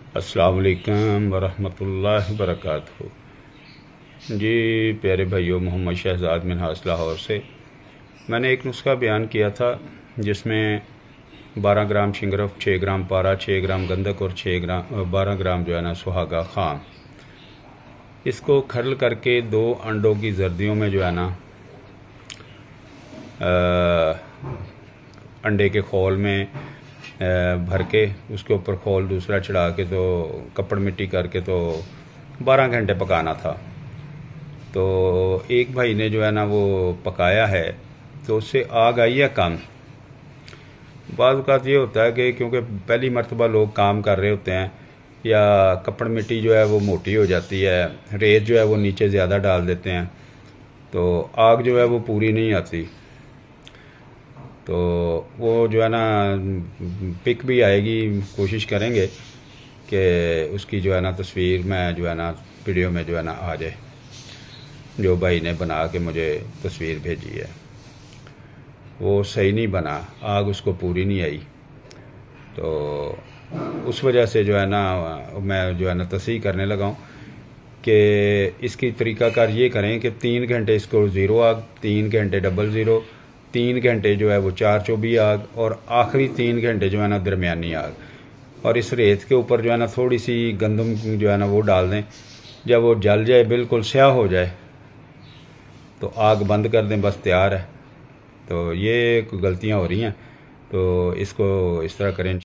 अस्सलाम वालेकुम वरहमतुल्लाहि वबरकातुहू। जी प्यारे भाइयों, मोहम्मद शहजाद मिनहास लाहौर से मैंने एक नुस्खा बयान किया था जिसमें 12 ग्राम शिंगरफ, 6 ग्राम पारा, 6 ग्राम गंधक और 12 ग्राम जो है ना सुहागा खाम, इसको खरल करके 2 अंडों की जर्दियों में जो है ना अंडे के खोल में भर के उसके ऊपर खोल दूसरा चढ़ा के तो कपड़ मिट्टी करके तो 12 घंटे पकाना था। तो एक भाई ने जो है ना वो पकाया है तो उससे आग आई है कम। बाज़ औक़ात ये होता है कि क्योंकि पहली मर्तबा लोग काम कर रहे होते हैं या कपड़ मिट्टी जो है वो मोटी हो जाती है, रेत जो है वो नीचे ज़्यादा डाल देते हैं तो आग जो है वो पूरी नहीं आती। तो वो जो है ना पिक भी आएगी, कोशिश करेंगे कि उसकी जो है ना तस्वीर में जो है ना वीडियो में जो है ना आ जाए। जो भाई ने बना के मुझे तस्वीर भेजी है वो सही नहीं बना, आग उसको पूरी नहीं आई। तो उस वजह से जो है ना मैं जो है ना तस्हीह करने लगा हूँ कि इसकी तरीक़ाकार ये करें कि 3 घंटे इसको ज़ीरो आग, 3 घंटे डबल ज़ीरो, 3 घंटे जो है वो 4-24 आग और आखिरी 3 घंटे जो है ना दरमियानी आग। और इस रेत के ऊपर जो है ना थोड़ी सी गंदम जो है ना वो डाल दें। जब वो जल जाए, बिल्कुल स्याह हो जाए तो आग बंद कर दें, बस तैयार है। तो ये गलतियाँ हो रही हैं, तो इसको इस तरह करें।